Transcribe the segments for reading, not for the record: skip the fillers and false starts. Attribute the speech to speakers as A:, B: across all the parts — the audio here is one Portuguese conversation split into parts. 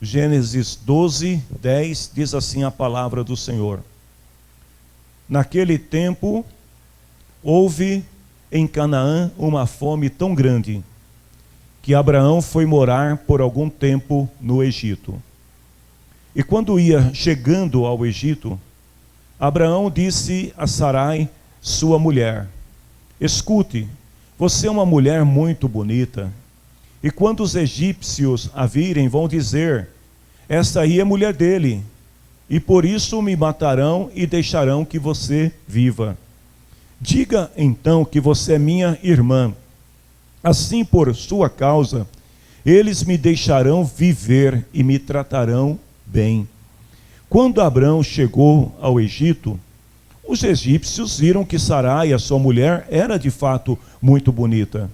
A: Gênesis 12, 10, diz assim a palavra do Senhor. Naquele tempo, houve em Canaã uma fome tão grande, que Abraão foi morar por algum tempo no Egito. E quando ia chegando ao Egito, Abraão disse a Sarai, sua mulher: escute, você é uma mulher muito bonita. E quando os egípcios a virem, vão dizer: esta aí é mulher dele, e por isso me matarão e deixarão que você viva. Diga então que você é minha irmã. Assim, por sua causa, eles me deixarão viver e me tratarão bem. Quando Abraão chegou ao Egito, os egípcios viram que Sarai, a sua mulher, era de fato muito bonita.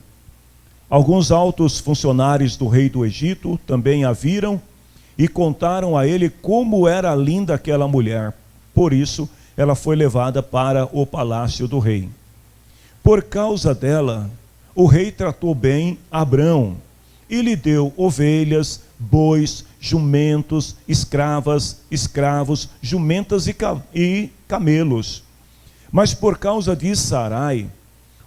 A: Alguns altos funcionários do rei do Egito também a viram e contaram a ele como era linda aquela mulher. Por isso, ela foi levada para o palácio do rei. Por causa dela, o rei tratou bem Abrão e lhe deu ovelhas, bois, jumentos, escravas, escravos, jumentas e camelos. Mas por causa de Sarai,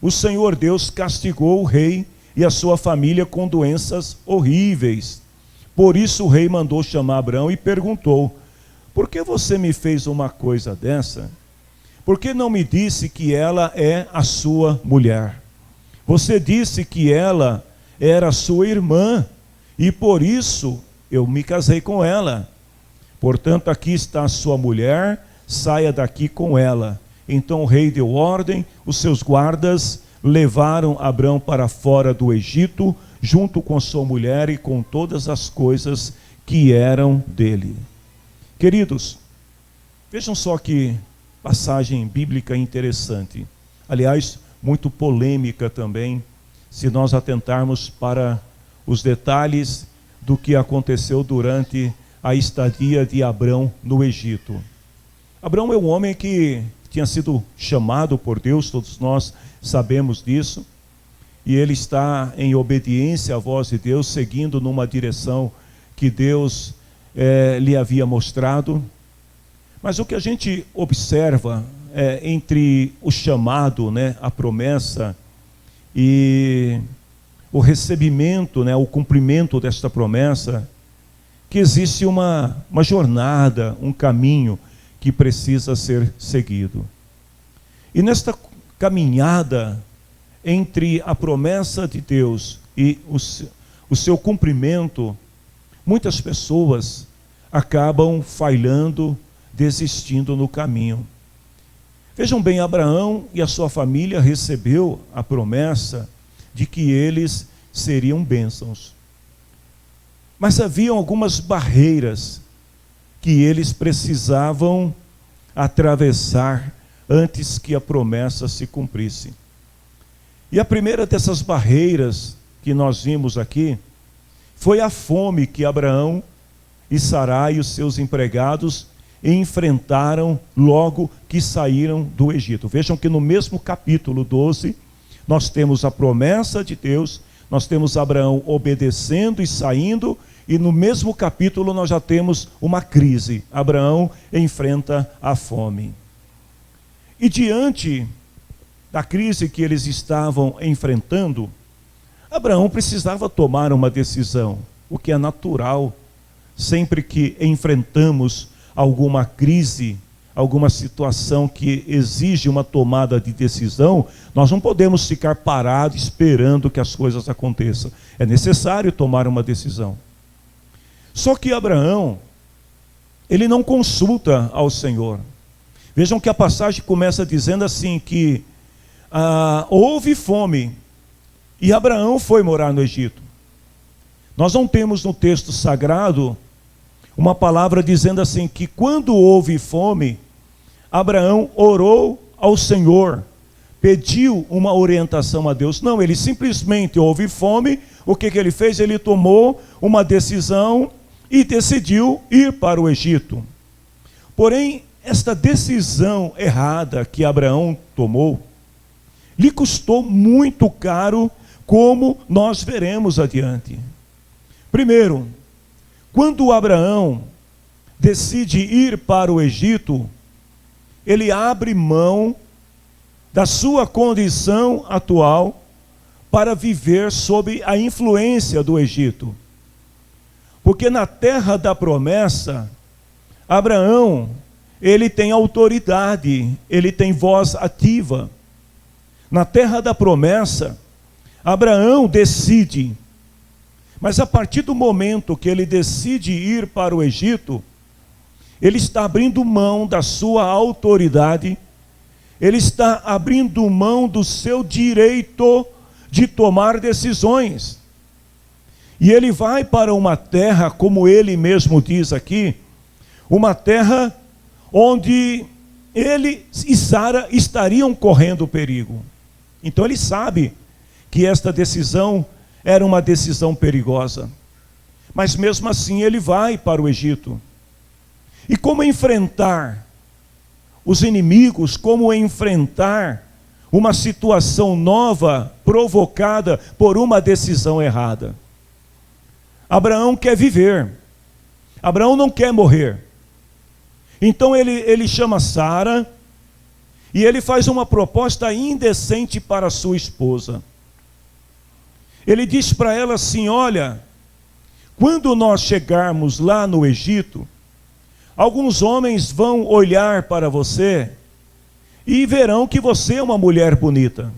A: o Senhor Deus castigou o rei e a sua família com doenças horríveis. Por isso o rei mandou chamar Abrão e perguntou: por que você me fez uma coisa dessa? Por que não me disse que ela é a sua mulher? Você disse que ela era sua irmã, e por isso eu me casei com ela. Portanto, aqui está a sua mulher, saia daqui com ela. Então o rei deu ordem, os seus guardas levaram Abrão para fora do Egito, junto com sua mulher e com todas as coisas que eram dele. Queridos, vejam só que passagem bíblica interessante. Aliás, muito polêmica também, se nós atentarmos para os detalhes do que aconteceu durante a estadia de Abrão no Egito. Abrão é um homem que tinha sido chamado por Deus, todos nós sabemos disso, e ele está em obediência à voz de Deus, seguindo numa direção que Deus lhe havia mostrado. Mas o que a gente observa entre o chamado, a promessa, e o recebimento, o cumprimento desta promessa, que existe uma jornada, um caminho que precisa ser seguido. E nesta caminhada entre a promessa de Deus e o seu cumprimento, muitas pessoas acabam falhando, desistindo no caminho. Vejam bem, Abraão e a sua família recebeu a promessa de que eles seriam bênçãos. Mas haviam algumas barreiras que eles precisavam atravessar antes que a promessa se cumprisse. E a primeira dessas barreiras que nós vimos aqui foi a fome que Abraão e Sarai e os seus empregados enfrentaram logo que saíram do Egito. Vejam que no mesmo capítulo 12, nós temos a promessa de Deus, nós temos Abraão obedecendo e saindo, e no mesmo capítulo nós já temos uma crise. Abraão enfrenta a fome. E diante da crise que eles estavam enfrentando, Abraão precisava tomar uma decisão, o que é natural. Sempre que enfrentamos alguma crise, alguma situação que exige uma tomada de decisão, nós não podemos ficar parados esperando que as coisas aconteçam. É necessário tomar uma decisão. Só que Abraão, ele não consulta ao Senhor. Vejam que a passagem começa dizendo assim que houve fome e Abraão foi morar no Egito. Nós não temos no texto sagrado uma palavra dizendo assim que quando houve fome, Abraão orou ao Senhor, pediu uma orientação a Deus. Não, ele simplesmente houve fome. O que ele fez? Ele tomou uma decisão e decidiu ir para o Egito. Porém, esta decisão errada que Abraão tomou, lhe custou muito caro, como nós veremos adiante. Primeiro, Quando Abraão decide ir para o Egito, ele abre mão da sua condição atual para viver sob a influência do Egito. Porque na terra da promessa, Abraão, ele tem autoridade, ele tem voz ativa. Na terra da promessa, Abraão decide, mas a partir do momento que ele decide ir para o Egito, ele está abrindo mão da sua autoridade, ele está abrindo mão do seu direito de tomar decisões. E ele vai para uma terra, como ele mesmo diz aqui, uma terra onde ele e Sara estariam correndo perigo. Então ele sabe que esta decisão era uma decisão perigosa. Mas mesmo assim ele vai para o Egito. E como enfrentar os inimigos, como enfrentar uma situação nova provocada por uma decisão errada? Abraão quer viver. Abraão não quer morrer. Então ele chama Sara e ele faz uma proposta indecente para sua esposa. Ele diz para ela assim: olha, quando nós chegarmos lá no Egito, alguns homens vão olhar para você e verão que você é uma mulher bonita.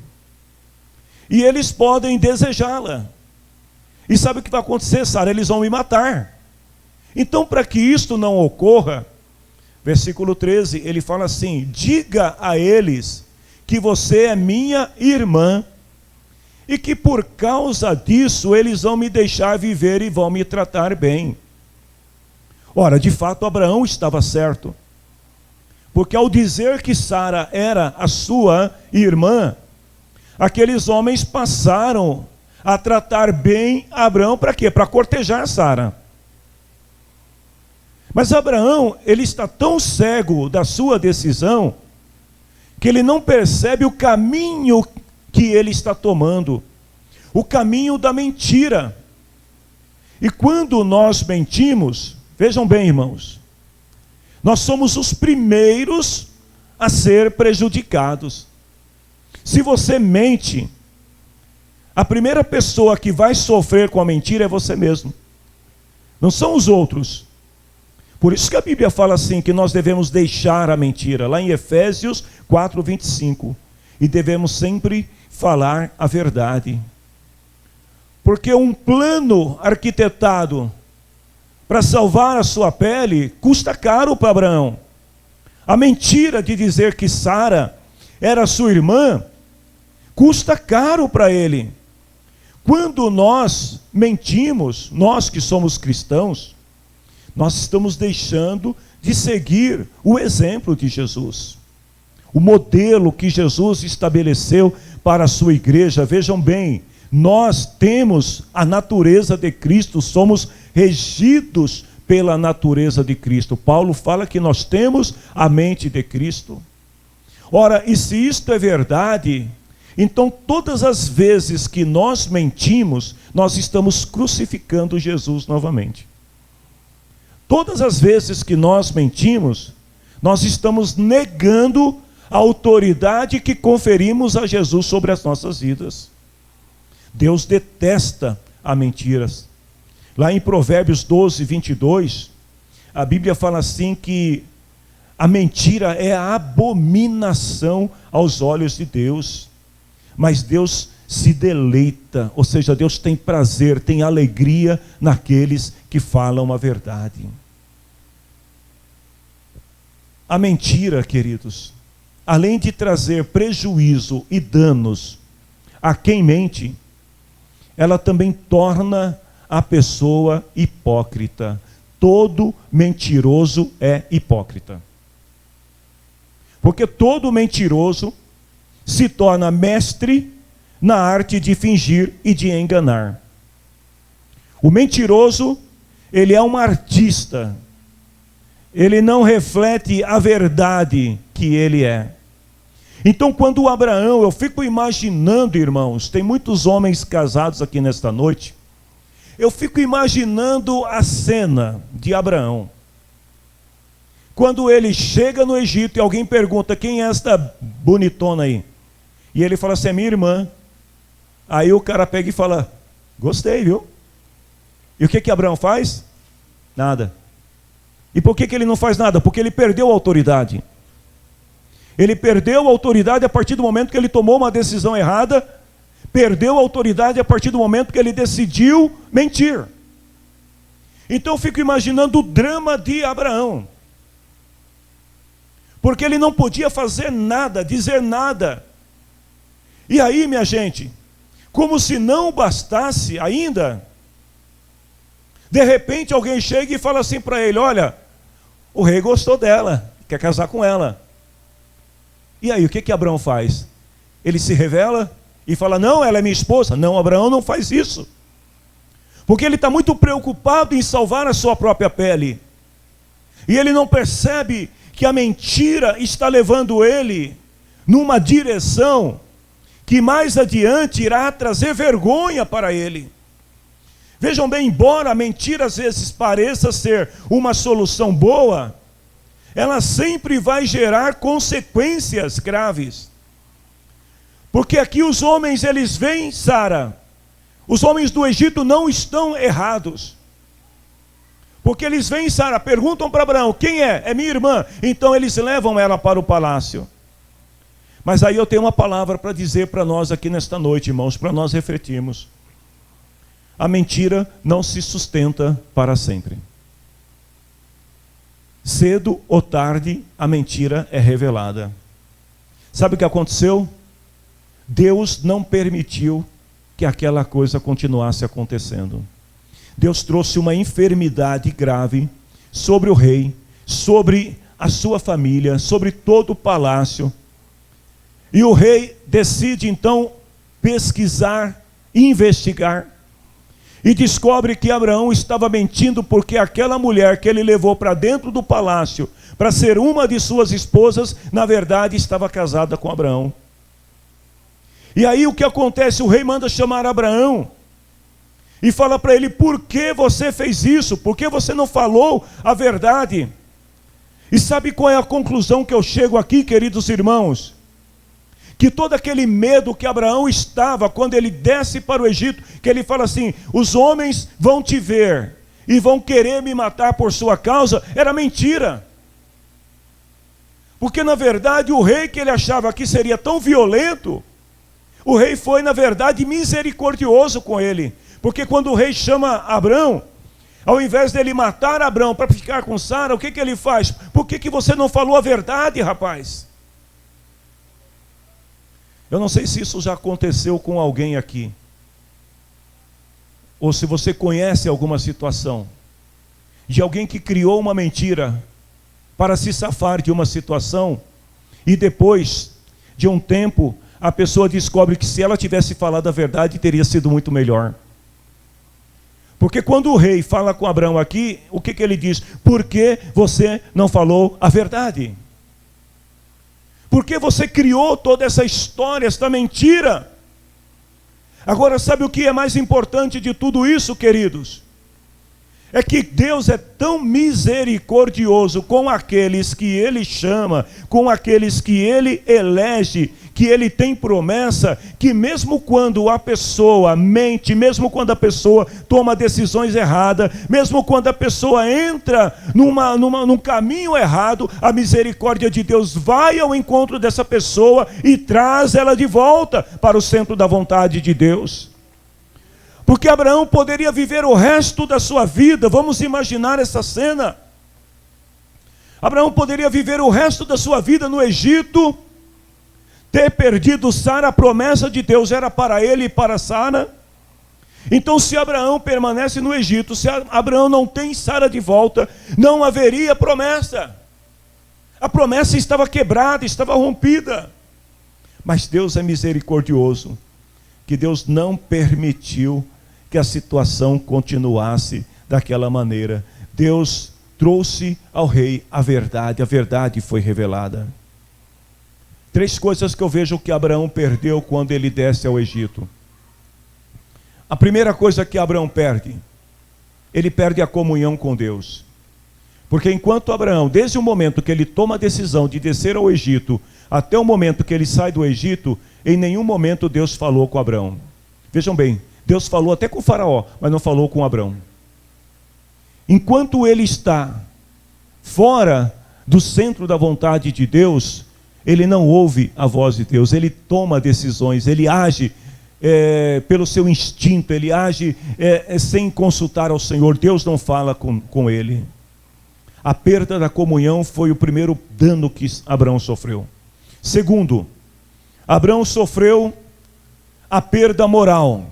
A: E eles podem desejá-la. E sabe o que vai acontecer, Sara? Eles vão me matar. Então, para que isto não ocorra, versículo 13, ele fala assim: diga a eles que você é minha irmã e que por causa disso eles vão me deixar viver e vão me tratar bem. Ora, de fato, Abraão estava certo. Porque ao dizer que Sara era a sua irmã, aqueles homens passaram a tratar bem Abraão para quê? Para cortejar Sara. Mas Abraão, ele está tão cego da sua decisão, que ele não percebe o caminho que ele está tomando, o caminho da mentira. E quando nós mentimos, vejam bem, irmãos, nós somos os primeiros a ser prejudicados. Se você mente, a primeira pessoa que vai sofrer com a mentira é você mesmo, não são os outros. Por isso que a Bíblia fala assim, que nós devemos deixar a mentira, lá em Efésios 4:25, e devemos sempre falar a verdade. Porque um plano arquitetado para salvar a sua pele custa caro para Abraão. A mentira de dizer que Sara era sua irmã custa caro para ele. Quando nós mentimos, nós que somos cristãos, nós estamos deixando de seguir o exemplo de Jesus. O modelo que Jesus estabeleceu para a sua igreja. Vejam bem, nós temos a natureza de Cristo, somos regidos pela natureza de Cristo. Paulo fala que nós temos a mente de Cristo. Ora, e se isto é verdade, então todas as vezes que nós mentimos, nós estamos crucificando Jesus novamente. Todas as vezes que nós mentimos, nós estamos negando a autoridade que conferimos a Jesus sobre as nossas vidas. Deus detesta a mentiras. Lá em Provérbios 12:22, a Bíblia fala assim que a mentira é a abominação aos olhos de Deus. Mas Deus se deleita, ou seja, Deus tem prazer, tem alegria naqueles que falam a verdade. A mentira, queridos, além de trazer prejuízo e danos a quem mente, ela também torna a pessoa hipócrita. Todo mentiroso é hipócrita. Porque todo mentiroso se torna mestre na arte de fingir e de enganar. O mentiroso, ele é um artista. Ele não reflete a verdade que ele é. Então, quando Abraão, eu fico imaginando, irmãos, tem muitos homens casados aqui nesta noite, Eu fico imaginando a cena de Abraão. Quando ele chega no Egito e alguém pergunta: quem é esta bonitona aí? E ele fala assim: é minha irmã. Aí o cara pega e fala: gostei, viu? E o que Abraão faz? Nada. E por que ele não faz nada? Porque ele perdeu a autoridade. Ele perdeu a autoridade a partir do momento que ele tomou uma decisão errada. Perdeu a autoridade a partir do momento que ele decidiu mentir. Então eu fico imaginando o drama de Abraão. Porque ele não podia fazer nada, dizer nada. E aí, minha gente, como se não bastasse ainda, de repente alguém chega e fala assim para ele: olha, o rei gostou dela, quer casar com ela. E aí, o que Abraão faz? Ele se revela e fala: não, ela é minha esposa. Não, Abraão não faz isso. Porque ele está muito preocupado em salvar a sua própria pele. E ele não percebe que a mentira está levando ele numa direção que mais adiante irá trazer vergonha para ele. Vejam bem, embora a mentira às vezes pareça ser uma solução boa, ela sempre vai gerar consequências graves. Porque aqui os homens, eles veem Sara. Os homens do Egito não estão errados. Porque eles veem Sara, perguntam para Abraão: quem é? É minha irmã. Então eles levam ela para o palácio. Mas aí eu tenho uma palavra para dizer para nós aqui nesta noite, irmãos, para nós refletirmos. A mentira não se sustenta para sempre. Cedo ou tarde, a mentira é revelada. Sabe o que aconteceu? Deus não permitiu que aquela coisa continuasse acontecendo. Deus trouxe uma enfermidade grave sobre o rei, sobre a sua família, sobre todo o palácio. E o rei decide então pesquisar, investigar, e descobre que Abraão estava mentindo, porque aquela mulher que ele levou para dentro do palácio para ser uma de suas esposas, na verdade estava casada com Abraão. E aí o que acontece? O rei manda chamar Abraão e fala para ele: por que você fez isso? Por que você não falou a verdade? E sabe qual é a conclusão que eu chego aqui, queridos irmãos? Que todo aquele medo que Abraão estava quando ele desce para o Egito, que ele fala assim: os homens vão te ver e vão querer me matar por sua causa, era mentira. Porque na verdade o rei que ele achava que seria tão violento, o rei foi na verdade misericordioso com ele. Porque quando o rei chama Abraão, ao invés dele matar Abraão para ficar com Sara, o que ele faz? Por que você não falou a verdade, rapaz? Eu não sei se isso já aconteceu com alguém aqui, ou se você conhece alguma situação de alguém que criou uma mentira para se safar de uma situação, e depois de um tempo a pessoa descobre que se ela tivesse falado a verdade teria sido muito melhor. Porque quando o rei fala com Abraão aqui, o que ele diz? Por que você não falou a verdade? Por que você criou toda essa história, esta mentira? Agora, sabe o que é mais importante de tudo isso, queridos? É que Deus é tão misericordioso com aqueles que Ele chama, com aqueles que Ele elege, que Ele tem promessa, que mesmo quando a pessoa mente, mesmo quando a pessoa toma decisões erradas, mesmo quando a pessoa entra num caminho errado, a misericórdia de Deus vai ao encontro dessa pessoa e traz ela de volta para o centro da vontade de Deus. Porque Abraão poderia viver o resto da sua vida, vamos imaginar essa cena. Abraão poderia viver o resto da sua vida no Egito, ter perdido Sara, a promessa de Deus era para ele e para Sara. Então, se Abraão permanece no Egito, se Abraão não tem Sara de volta, não haveria promessa. A promessa estava quebrada, estava rompida. Mas Deus é misericordioso, que Deus não permitiu que a situação continuasse daquela maneira. Deus trouxe ao rei a verdade foi revelada. 3 coisas que eu vejo que Abraão perdeu quando ele desce ao Egito. A primeira coisa que Abraão perde ele perde a comunhão com Deus. Porque enquanto Abraão, desde o momento que ele toma a decisão de descer ao Egito, até o momento que ele sai do Egito, em nenhum momento Deus falou com Abraão. Vejam bem, Deus falou até com o faraó, mas não falou com Abraão. Enquanto ele está fora do centro da vontade de Deus, ele não ouve a voz de Deus, ele toma decisões, ele age pelo seu instinto, ele age sem consultar ao Senhor. Deus não fala com ele. A perda da comunhão foi o primeiro dano que Abraão sofreu. Segundo, Abraão sofreu a perda moral.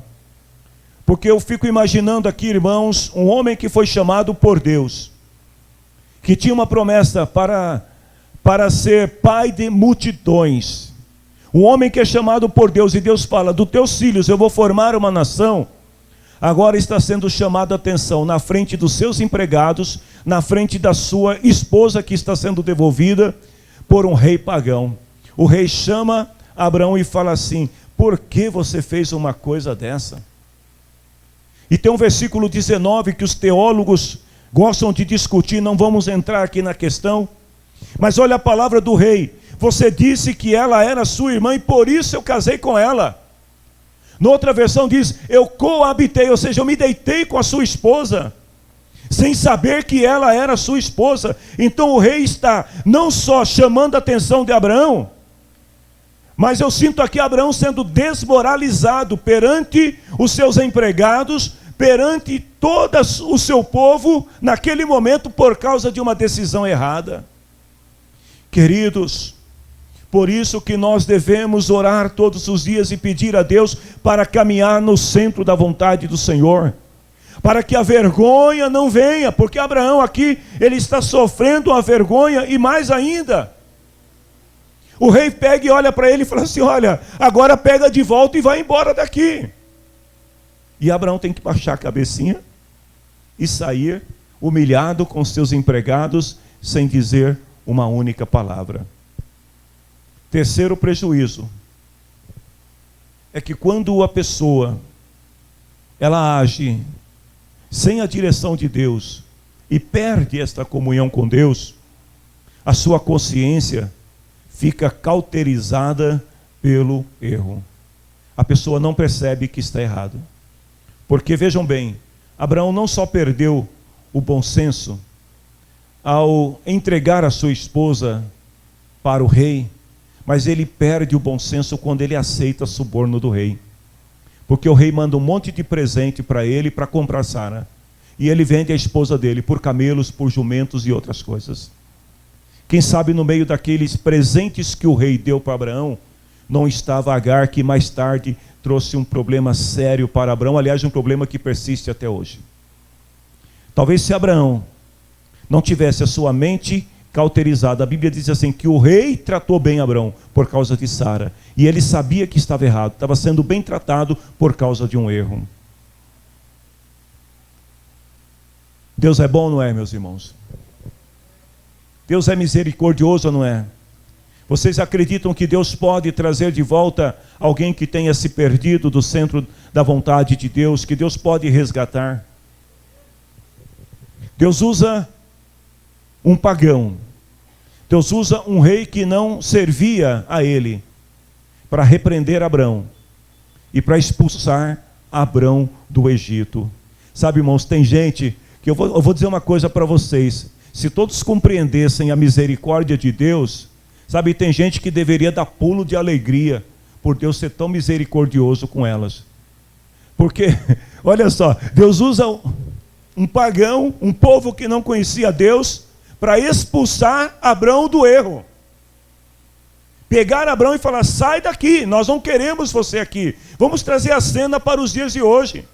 A: Porque eu fico imaginando aqui, irmãos, um homem que foi chamado por Deus, que tinha uma promessa para ser pai de multidões. Um homem que é chamado por Deus, e Deus fala: dos teus filhos eu vou formar uma nação. Agora está sendo chamado a atenção na frente dos seus empregados, na frente da sua esposa que está sendo devolvida por um rei pagão. O rei chama Abraão e fala assim: por que você fez uma coisa dessa? E tem um versículo 19 que os teólogos gostam de discutir, não vamos entrar aqui na questão, mas olha a palavra do rei: você disse que ela era sua irmã e por isso eu casei com ela. Noutra versão diz: eu coabitei, ou seja, eu me deitei com a sua esposa, sem saber que ela era sua esposa. Então o rei está não só chamando a atenção de Abraão, mas eu sinto aqui Abraão sendo desmoralizado perante os seus empregados, perante todo o seu povo, naquele momento, por causa de uma decisão errada. Queridos, por isso que nós devemos orar todos os dias e pedir a Deus para caminhar no centro da vontade do Senhor, para que a vergonha não venha, porque Abraão aqui, ele está sofrendo a vergonha e mais ainda. O rei pega e olha para ele e fala assim: olha, agora pega de volta e vai embora daqui. E Abraão tem que baixar a cabecinha e sair humilhado com seus empregados, sem dizer uma única palavra. Terceiro prejuízo é que quando a pessoa ela age sem a direção de Deus e perde esta comunhão com Deus, a sua consciência fica cauterizada pelo erro. A pessoa não percebe que está errado. Porque vejam bem, Abraão não só perdeu o bom senso ao entregar a sua esposa para o rei, mas ele perde o bom senso quando ele aceita suborno do rei. Porque o rei manda um monte de presente para ele para comprar Sara. E ele vende a esposa dele por camelos, por jumentos e outras coisas. Quem sabe no meio daqueles presentes que o rei deu para Abraão, não estava Agar, que mais tarde trouxe um problema sério para Abraão, aliás, um problema que persiste até hoje. Talvez se Abraão não tivesse a sua mente cauterizada, a Bíblia diz assim, que o rei tratou bem Abraão por causa de Sara, e ele sabia que estava errado, estava sendo bem tratado por causa de um erro. Deus é bom, não é, meus irmãos? Deus é misericordioso, não é? Vocês acreditam que Deus pode trazer de volta alguém que tenha se perdido do centro da vontade de Deus, que Deus pode resgatar? Deus usa um pagão, Deus usa um rei que não servia a ele, para repreender Abrão e para expulsar Abrão do Egito. Sabe, irmãos, tem gente que eu vou dizer uma coisa para vocês: se todos compreendessem a misericórdia de Deus, sabe, tem gente que deveria dar pulo de alegria por Deus ser tão misericordioso com elas. Porque, olha só, Deus usa um pagão, um povo que não conhecia Deus, para expulsar Abrão do erro. Pegar Abrão e falar: sai daqui, nós não queremos você aqui. Vamos trazer a cena para os dias de hoje.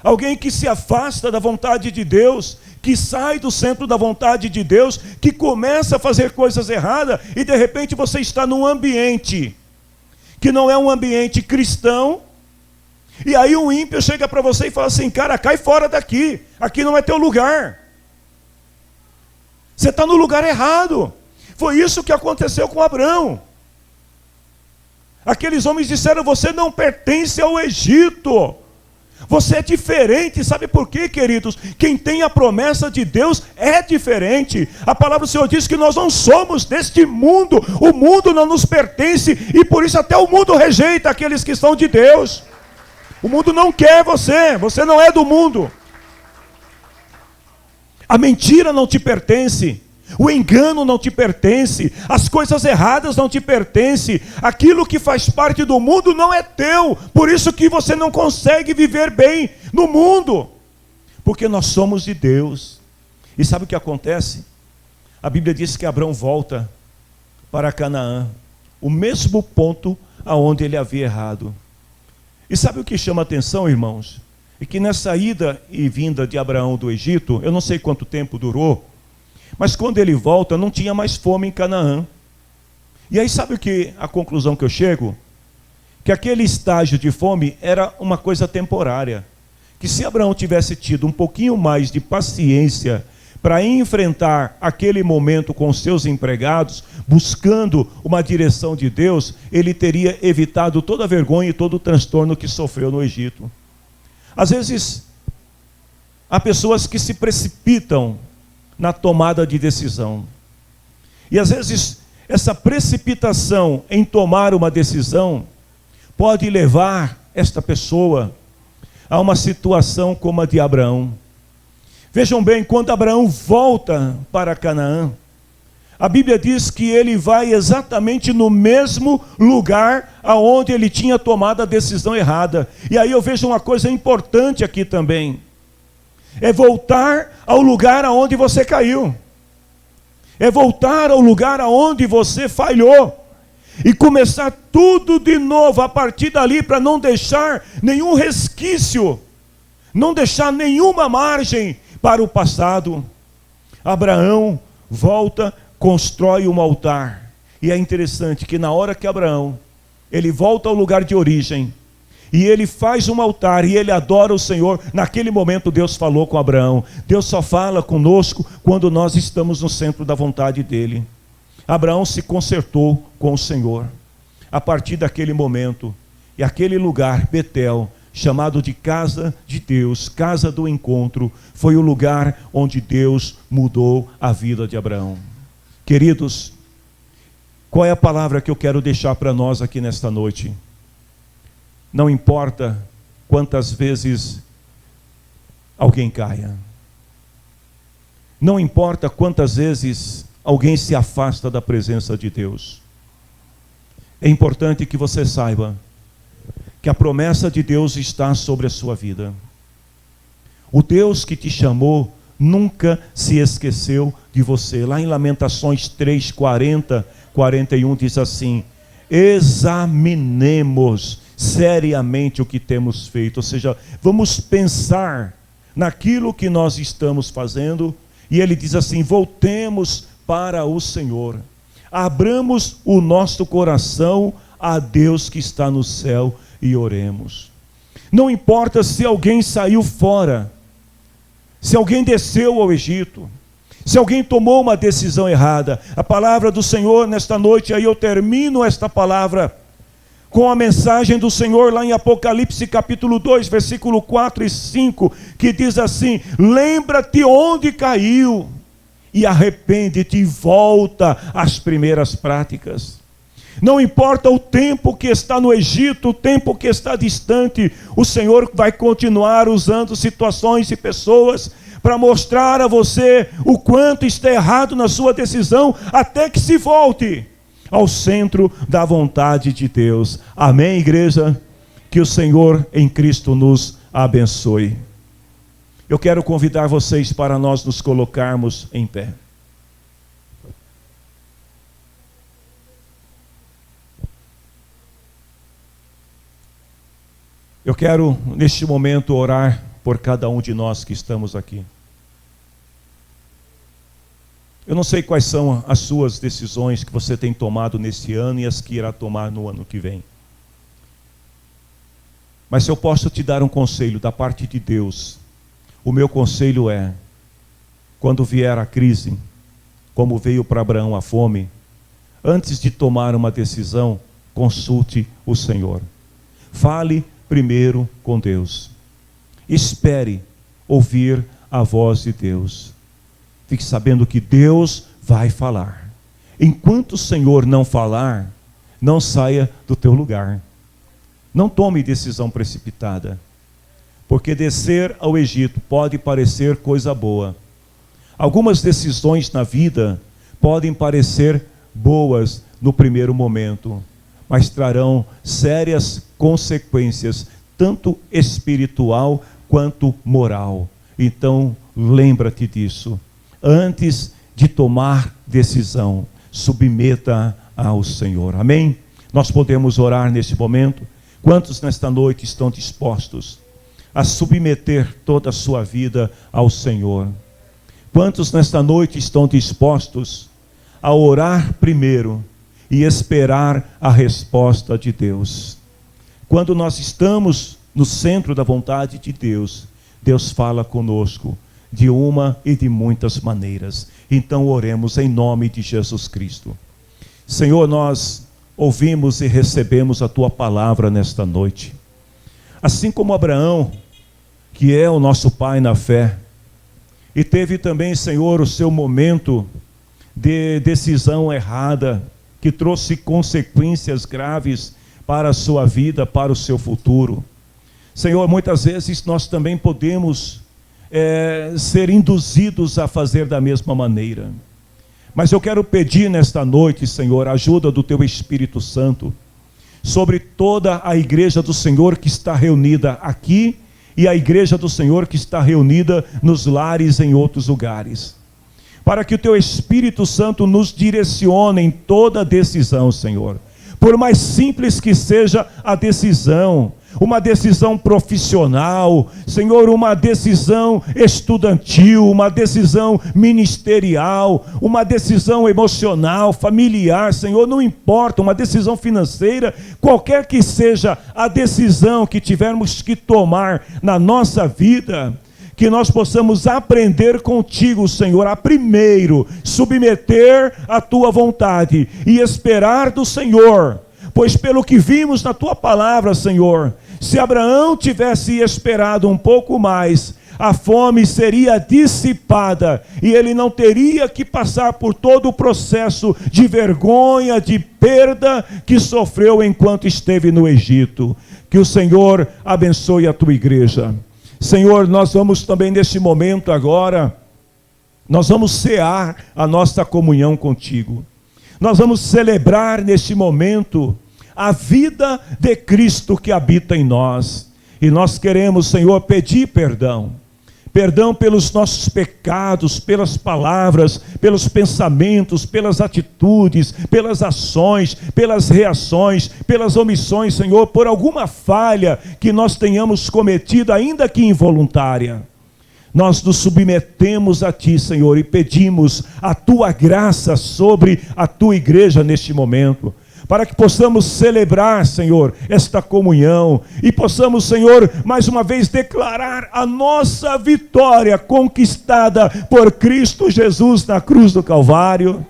A: Alguém que se afasta da vontade de Deus, que sai do centro da vontade de Deus, que começa a fazer coisas erradas, e de repente você está num ambiente que não é um ambiente cristão, e aí o ímpio chega para você e fala assim: cara, cai fora daqui, aqui não é teu lugar, você está no lugar errado. Foi isso que aconteceu com Abrão. Aqueles homens disseram: você não pertence ao Egito. Você é diferente, sabe por quê, queridos? Quem tem a promessa de Deus é diferente. A palavra do Senhor diz que nós não somos deste mundo, o mundo não nos pertence, e por isso até o mundo rejeita aqueles que são de Deus. O mundo não quer você, você não é do mundo. A mentira não te pertence. O engano não te pertence, as coisas erradas não te pertencem, aquilo que faz parte do mundo não é teu, por isso que você não consegue viver bem no mundo, porque nós somos de Deus. E sabe o que acontece? A Bíblia diz que Abraão volta para Canaã, o mesmo ponto aonde ele havia errado. E sabe o que chama a atenção, irmãos? É que nessa ida e vinda de Abraão do Egito, eu não sei quanto tempo durou, mas quando ele volta, não tinha mais fome em Canaã. E aí sabe a conclusão que eu chego? Que aquele estágio de fome era uma coisa temporária. Que se Abraão tivesse tido um pouquinho mais de paciência para enfrentar aquele momento com os seus empregados, buscando uma direção de Deus, ele teria evitado toda a vergonha e todo o transtorno que sofreu no Egito. Às vezes, há pessoas que se precipitam na tomada de decisão. E às vezes essa precipitação em tomar uma decisão pode levar esta pessoa a uma situação como a de Abraão. Vejam bem, quando Abraão volta para Canaã, a Bíblia diz que ele vai exatamente no mesmo lugar aonde ele tinha tomado a decisão errada. E aí eu vejo uma coisa importante aqui também. É voltar ao lugar aonde você caiu. É voltar ao lugar aonde você falhou. E começar tudo de novo a partir dali, para não deixar nenhum resquício, não deixar nenhuma margem para o passado. Abraão volta, constrói um altar. E é interessante que na hora que Abraão, ele volta ao lugar de origem, e ele faz um altar, e ele adora o Senhor. Naquele momento Deus falou com Abraão. Deus só fala conosco quando nós estamos no centro da vontade dele. Abraão se consertou com o Senhor. A partir daquele momento, e aquele lugar, Betel, chamado de casa de Deus, casa do encontro, foi o lugar onde Deus mudou a vida de Abraão. Queridos, qual é a palavra que eu quero deixar para nós aqui nesta noite? Não importa quantas vezes alguém caia. Não importa quantas vezes alguém se afasta da presença de Deus. É importante que você saiba que a promessa de Deus está sobre a sua vida. O Deus que te chamou nunca se esqueceu de você. Lá em Lamentações 3, 40, 41 diz assim: examinemos seriamente o que temos feito, ou seja, vamos pensar naquilo que nós estamos fazendo, e ele diz assim: voltemos para o Senhor, abramos o nosso coração a Deus que está no céu e oremos. Não importa se alguém saiu fora, se alguém desceu ao Egito, se alguém tomou uma decisão errada, a palavra do Senhor nesta noite, aí eu termino esta palavra com a mensagem do Senhor lá em Apocalipse capítulo 2, versículo 4 e 5, que diz assim: lembra-te onde caiu e arrepende-te e volta às primeiras práticas. Não importa o tempo que está no Egito, o tempo que está distante, o Senhor vai continuar usando situações e pessoas para mostrar a você o quanto está errado na sua decisão, até que se volte ao centro da vontade de Deus. Amém, igreja? Que o Senhor em Cristo nos abençoe. Eu quero convidar vocês para nós nos colocarmos em pé. Eu quero, neste momento, orar por cada um de nós que estamos aqui. Eu não sei quais são as suas decisões que você tem tomado nesse ano e as que irá tomar no ano que vem. Mas se eu posso te dar um conselho da parte de Deus, o meu conselho é: quando vier a crise, como veio para Abraão a fome, antes de tomar uma decisão, consulte o Senhor. Fale primeiro com Deus. Espere ouvir a voz de Deus. Fique sabendo que Deus vai falar. Enquanto o Senhor não falar, não saia do teu lugar. Não tome decisão precipitada. Porque descer ao Egito pode parecer coisa boa. Algumas decisões na vida podem parecer boas no primeiro momento, mas trarão sérias consequências, tanto espiritual quanto moral. Então, lembra-te disso. Antes de tomar decisão, submeta ao Senhor. Amém? Nós podemos orar nesse momento. Quantos nesta noite estão dispostos a submeter toda a sua vida ao Senhor? Quantos nesta noite estão dispostos a orar primeiro e esperar a resposta de Deus? Quando nós estamos no centro da vontade de Deus, Deus fala conosco de uma e de muitas maneiras. Então oremos em nome de Jesus Cristo. Senhor, nós ouvimos e recebemos a Tua palavra nesta noite. Assim como Abraão, que é o nosso pai na fé, e teve também, Senhor, o seu momento de decisão errada, que trouxe consequências graves para a sua vida, para o seu futuro. Senhor, muitas vezes nós também podemos ser induzidos a fazer da mesma maneira. Mas eu quero pedir nesta noite, Senhor, a ajuda do Teu Espírito Santo, sobre toda a igreja do Senhor que está reunida aqui, e a igreja do Senhor que está reunida nos lares em outros lugares. Para que o Teu Espírito Santo nos direcione em toda decisão, Senhor. Por mais simples que seja a decisão, uma decisão profissional, Senhor, uma decisão estudantil, uma decisão ministerial, uma decisão emocional, familiar, Senhor, não importa, uma decisão financeira, qualquer que seja a decisão que tivermos que tomar na nossa vida, que nós possamos aprender contigo, Senhor, a primeiro submeter a Tua vontade e esperar do Senhor, pois pelo que vimos na Tua palavra, Senhor, se Abraão tivesse esperado um pouco mais, a fome seria dissipada e ele não teria que passar por todo o processo de vergonha, de perda que sofreu enquanto esteve no Egito. Que o Senhor abençoe a Tua igreja. Senhor, nós vamos também neste momento agora, nós vamos cear a nossa comunhão contigo. Nós vamos celebrar neste momento a vida de Cristo que habita em nós. E nós queremos, Senhor, pedir perdão. Perdão pelos nossos pecados, pelas palavras, pelos pensamentos, pelas atitudes, pelas ações, pelas reações, pelas omissões, Senhor, por alguma falha que nós tenhamos cometido, ainda que involuntária. Nós nos submetemos a Ti, Senhor, e pedimos a Tua graça sobre a Tua igreja neste momento, para que possamos celebrar, Senhor, esta comunhão, e possamos, Senhor, mais uma vez declarar a nossa vitória conquistada por Cristo Jesus na cruz do Calvário.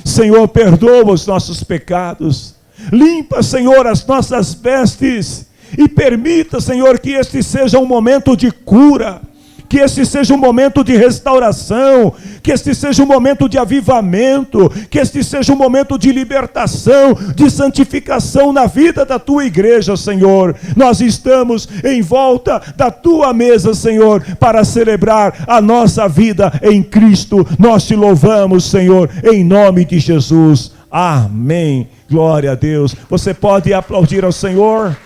A: Senhor, perdoa os nossos pecados, limpa, Senhor, as nossas vestes, e permita, Senhor, que este seja um momento de cura, que este seja um momento de restauração, que este seja um momento de avivamento, que este seja um momento de libertação, de santificação na vida da Tua igreja, Senhor. Nós estamos em volta da Tua mesa, Senhor, para celebrar a nossa vida em Cristo. Nós Te louvamos, Senhor, em nome de Jesus. Amém. Glória a Deus. Você pode aplaudir ao Senhor?